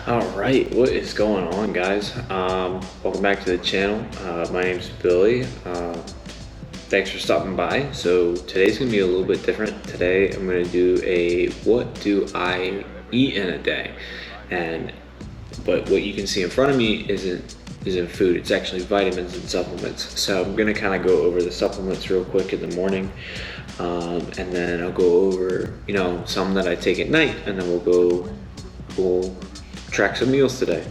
All right, what is going on, guys? Welcome back to the channel. My name's Billy. Thanks for stopping by. So today's gonna be a little bit different. Today I'm gonna do a what do I eat in a day, but what you can see in front of me isn't food. It's actually vitamins and supplements. So I'm gonna kind of go over the supplements real quick in the morning, and then I'll go over some that I take at night, and then we'll track some meals today.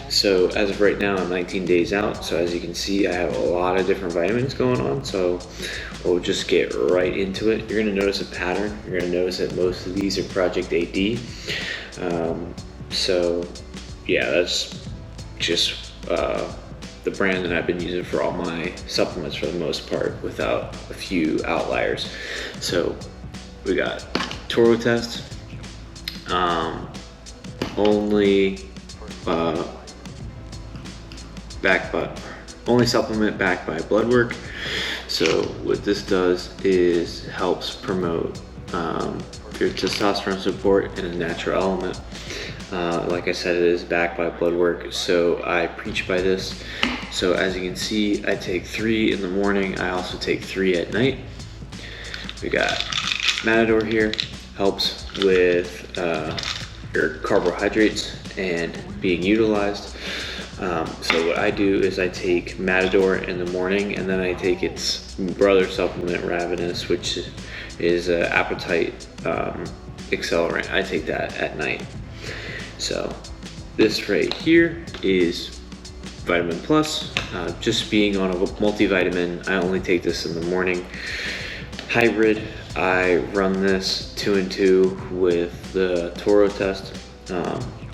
So as of right now, I'm 19 days out. So as you can see, I have a lot of different vitamins going on. So we'll just get right into it. You're gonna notice a pattern. You're gonna notice that most of these are Project AD. So yeah, that's just the brand that I've been using for all my supplements for the most part, without a few outliers. So we got Toro test, only supplement backed by blood work. So what this does is helps promote your testosterone support in a natural element. Like I said, it is backed by blood work, so I preach by this. So as you can see, I take 3 in the morning. I also take 3 at night. We got Matador here, helps with your carbohydrates and being utilized. So what I do is I take Matador in the morning, and then I take its brother supplement, Ravenous, which is an appetite accelerant. I take that at night. So this right here is Vitamin Plus. Just being on a multivitamin, I only take this in the morning. Hybrid, I run this 2 and 2 with the Toro test.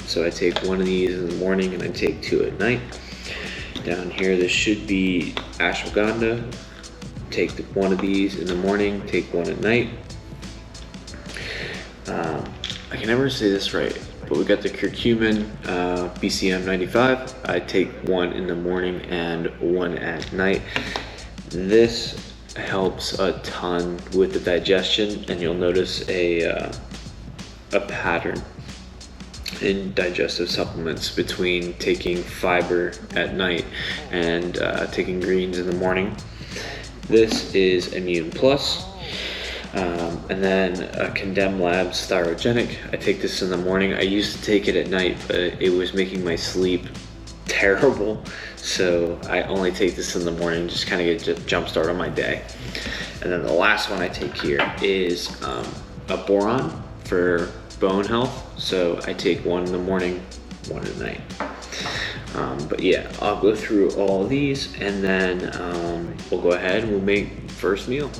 So I take 1 of these in the morning and I take 2 at night. Down here, this should be ashwagandha. Take 1 of these in the morning, take 1 at night. I can never say this right, but we got the curcumin BCM 95. I take 1 in the morning and 1 at night. This helps a ton with the digestion, and you'll notice a pattern in digestive supplements between taking fiber at night and taking greens in the morning. This is Immune Plus. And then Condemn Labs Thyrogenic. I take this in the morning. I used to take it at night, but it was making my sleep terrible. So I only take this in the morning, just kind of get a jump start on my day. And then the last one I take here is a boron for bone health. So I take 1 in the morning, 1 at night. But yeah, I'll go through all of these, and then we'll go ahead and we'll make first meal.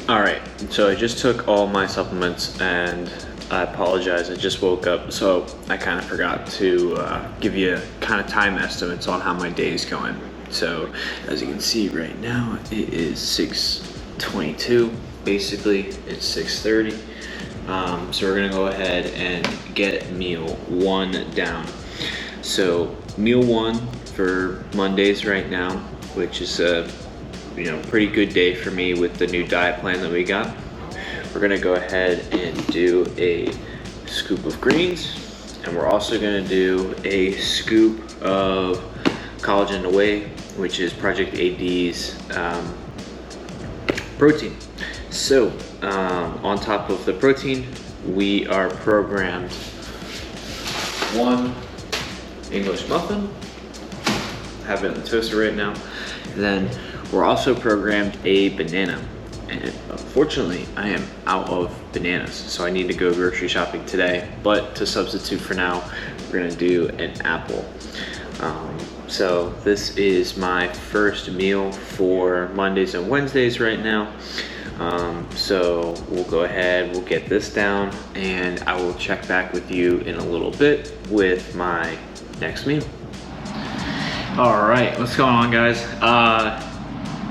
All right, so I just took all my supplements, and I apologize, I just woke up, so I kind of forgot to give you kind of time estimates on how my day is going. So as you can see right now, it is 6:22. Basically, it's 6:30. So we're gonna go ahead and get meal 1 down. So meal 1 for Mondays right now, which is a pretty good day for me with the new diet plan that we got. We're gonna go ahead and do a scoop of greens, and we're also gonna do a scoop of collagen away, which is Project AD's protein. So on top of the protein, we are programmed 1 English muffin. I have it in the toaster right now. And then we're also programmed a banana. And unfortunately, I am out of bananas, so I need to go grocery shopping today. But to substitute for now, we're gonna do an apple. So this is my first meal for Mondays and Wednesdays right now. So we'll go ahead, we'll get this down, and I will check back with you in a little bit with my next meal. All right, what's going on, guys?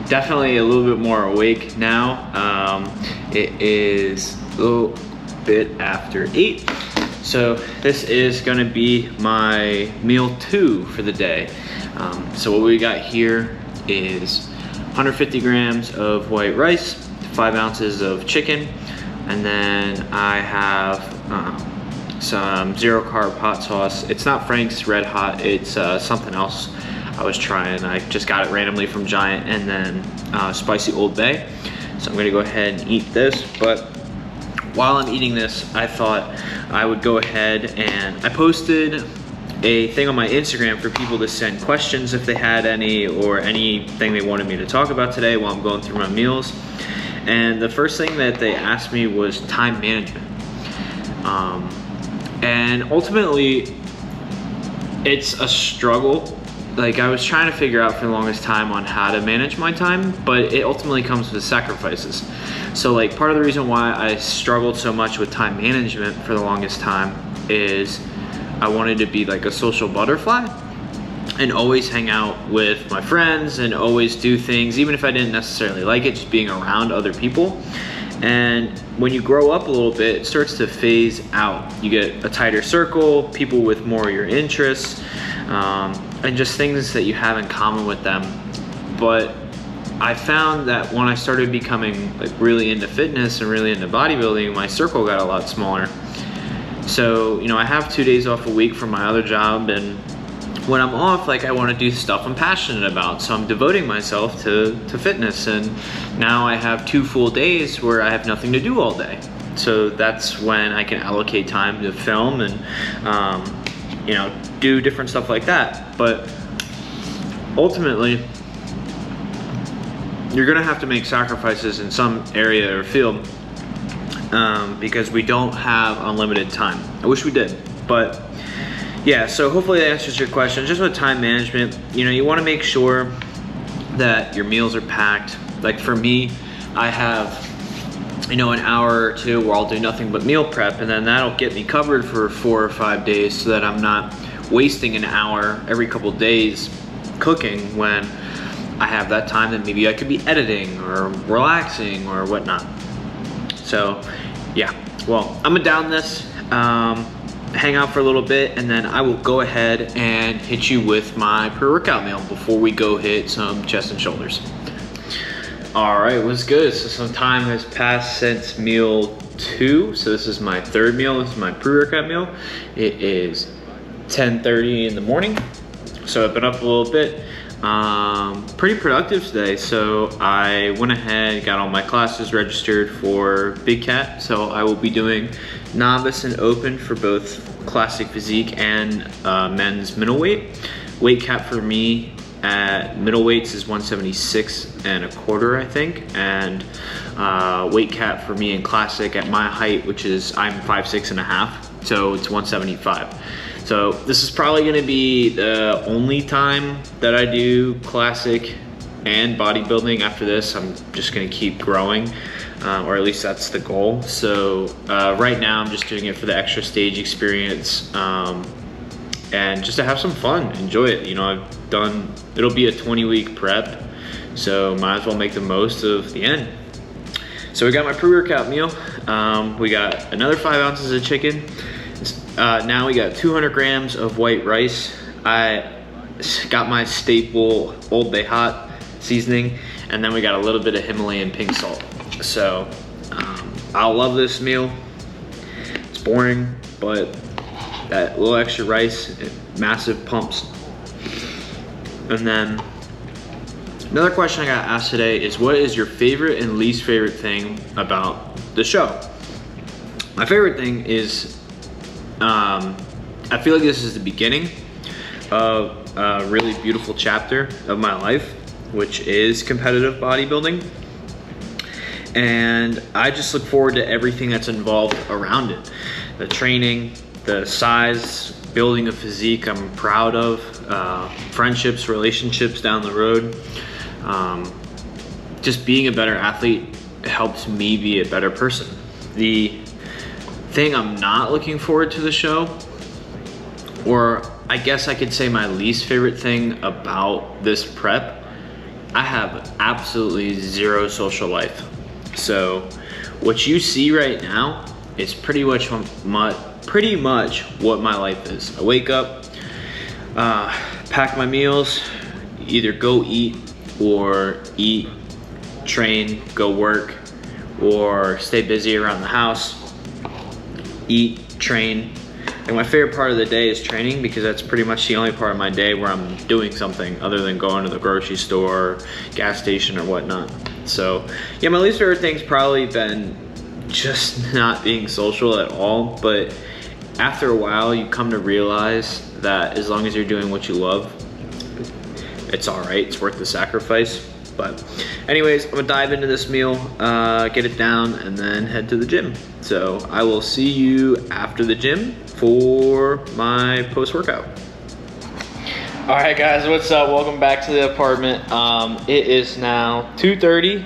Definitely a little bit more awake now. It is a little bit after 8. So this is gonna be my meal 2 for the day. So what we got here is 150 grams of white rice, 5 ounces of chicken, and then I have some zero carb hot sauce. It's not Frank's Red Hot, it's something else I was trying. I just got it randomly from Giant, and then spicy Old Bay. So I'm gonna go ahead and eat this, but while I'm eating this, I thought I would go ahead and I posted a thing on my Instagram for people to send questions if they had any, or anything they wanted me to talk about today while I'm going through my meals. And the first thing that they asked me was time management. And ultimately, it's a struggle. Like, I was trying to figure out for the longest time on how to manage my time, but it ultimately comes with sacrifices. So like, part of the reason why I struggled so much with time management for the longest time is I wanted to be like a social butterfly and always hang out with my friends and always do things, even if I didn't necessarily like it, just being around other people. And when you grow up a little bit, it starts to phase out. You get a tighter circle, people with more of your interests, and just things that you have in common with them. But I found that when I started becoming like really into fitness and really into bodybuilding, my circle got a lot smaller. So, you know, I have 2 days off a week from my other job, and when I'm off, like, I want to do stuff I'm passionate about. So I'm devoting myself to fitness, and now I have 2 full days where I have nothing to do all day. So that's when I can allocate time to film and, you know, do different stuff like that. But ultimately, you're gonna have to make sacrifices in some area or field, because we don't have unlimited time. I wish we did, but yeah, so hopefully that answers your question. Just with time management, you know, you wanna make sure that your meals are packed. Like for me, I have, you know, an hour or 2 where I'll do nothing but meal prep, and then that'll get me covered for 4 or 5 days so that I'm not wasting an hour every couple days cooking when I have that time that maybe I could be editing or relaxing or whatnot. So yeah, well, I'm gonna down this, hang out for a little bit, and then I will go ahead and hit you with my pre-workout meal before we go hit some chest and shoulders. All right, what's good? So some time has passed since meal 2. So this is my 3rd meal. This is my pre-workout meal. It is 10:30 in the morning. So I've been up a little bit. Pretty productive today. So I went ahead, got all my classes registered for Big Cat. So I will be doing novice and open for both classic physique and men's middleweight. Weight cap for me at middleweights is 176.25, I think, and weight cap for me in classic at my height, which is I'm 5'6.5", so it's 175. So this is probably gonna be the only time that I do classic and bodybuilding. After this, I'm just gonna keep growing, or at least that's the goal. So right now I'm just doing it for the extra stage experience, and just to have some fun, enjoy it. You know, it'll be a 20-week prep, so might as well make the most of the end. So we got my pre-workout meal. We got another 5 ounces of chicken. Now we got 200 grams of white rice. I got my staple Old Bay hot seasoning, and then we got a little bit of Himalayan pink salt. So I love this meal. It's boring, but that little extra rice, massive pumps. And then another question I got asked today is, what is your favorite and least favorite thing about the show? My favorite thing is, I feel like this is the beginning of a really beautiful chapter of my life, which is competitive bodybuilding. And I just look forward to everything that's involved around it. The training, the size, building a physique I'm proud of, friendships, relationships down the road. Just being a better athlete helps me be a better person. The thing I'm not looking forward to the show, or I guess I could say my least favorite thing about this prep, I have absolutely zero social life. So what you see right now is pretty much what my life is. I wake up, pack my meals, either go eat or eat, train, go work, or stay busy around the house, eat, train, Like my favorite part of the day is training, because that's pretty much the only part of my day where I'm doing something other than going to the grocery store, gas station, or whatnot. So yeah, my least favorite thing's probably been just not being social at all. But after a while, you come to realize that as long as you're doing what you love, it's all right. It's worth the sacrifice. But anyways, I'm gonna dive into this meal, get it down, and then head to the gym. So I will see you after the gym for my post-workout. All right, guys, what's up? Welcome back to the apartment. It is now 2:30.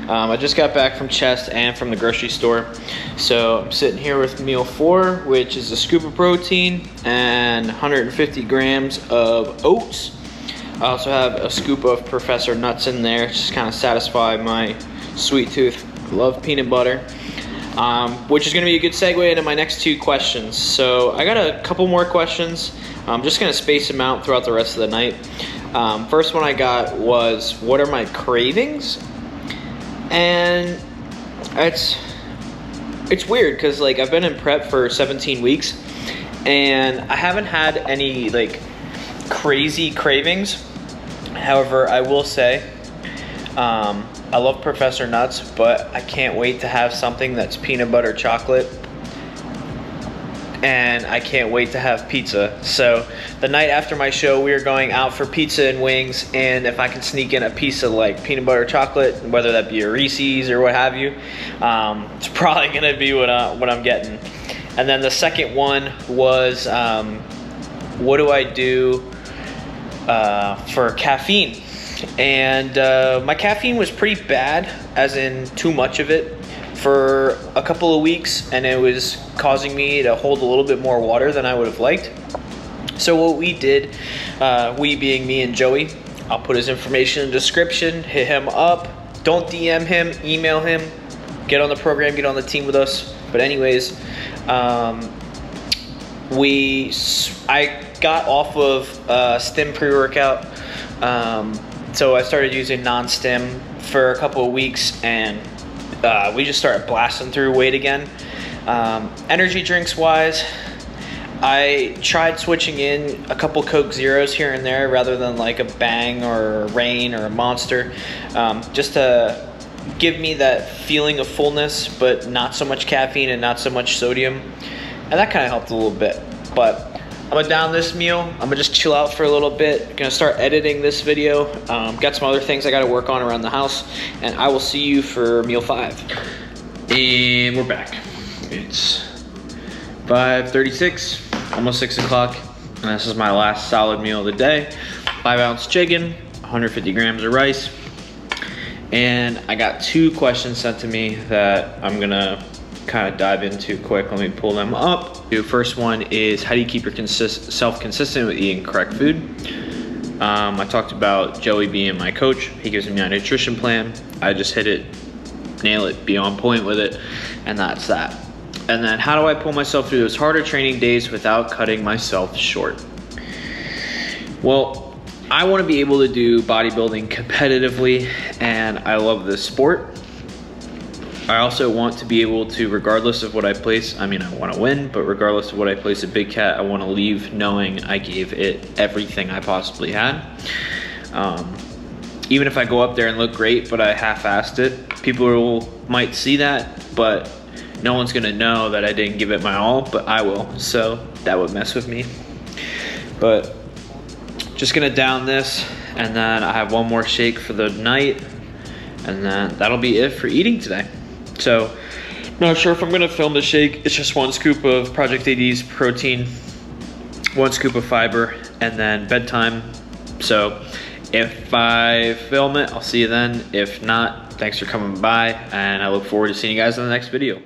I just got back from chest and from the grocery store. So I'm sitting here with meal 4, which is a scoop of protein and 150 grams of oats. I also have a scoop of Professor Nuts in there, just kind of satisfy my sweet tooth. I love peanut butter, which is going to be a good segue into my next 2 questions. So I got a couple more questions. I'm just going to space them out throughout the rest of the night. First one I got was, what are my cravings? And it's weird because like I've been in prep for 17 weeks and I haven't had any like crazy cravings. However, I will say I love Professor Nuts, but I can't wait to have something that's peanut butter chocolate, and I can't wait to have pizza. So the night after my show, we are going out for pizza and wings, and if I can sneak in a piece of like peanut butter chocolate, whether that be a Reese's or what have you, it's probably gonna be what I'm getting. And then the second one was, what do I do for caffeine? And my caffeine was pretty bad, as in too much of it, for a couple of weeks, and it was causing me to hold a little bit more water than I would have liked. So what we did, we being me and Joey, I'll put his information in the description, hit him up, don't DM him, email him, get on the program, get on the team with us. But anyways, I got off of stim pre-workout, so I started using non-stim for a couple of weeks, and we just started blasting through weight again. Energy drinks wise, I tried switching in a couple Coke Zeros here and there rather than like a Bang or a Reign or a Monster, just to give me that feeling of fullness, but not so much caffeine and not so much sodium, and that kind of helped a little bit. But I'm gonna down this meal. I'm gonna just chill out for a little bit. Gonna start editing this video. Got some other things I gotta work on around the house, and I will see you for meal 5. And we're back. It's 5:36, almost 6 o'clock, and this is my last solid meal of the day. 5-ounce chicken, 150 grams of rice, and I got 2 questions sent to me that I'm gonna kind of dive into quick. Let me pull them up. The first one is, how do you keep yourself consistent with eating correct food? I talked about Joey being my coach. He gives me a nutrition plan. I just hit it, nail it, be on point with it, and that's that. And then, how do I pull myself through those harder training days without cutting myself short? Well, I want to be able to do bodybuilding competitively, and I love this sport. I also want to be able to, regardless of what I place, I mean, I want to win, but regardless of what I place at Big Cat, I want to leave knowing I gave it everything I possibly had. Even if I go up there and look great, but I half-assed it, people might see that, but no one's going to know that I didn't give it my all, but I will. So that would mess with me. But just going to down this, and then I have one more shake for the night, and then that'll be it for eating today. So, not sure if I'm gonna film the shake. It's just 1 scoop of Project AD's protein, 1 scoop of fiber, and then bedtime. So, if I film it, I'll see you then. If not, thanks for coming by, and I look forward to seeing you guys in the next video.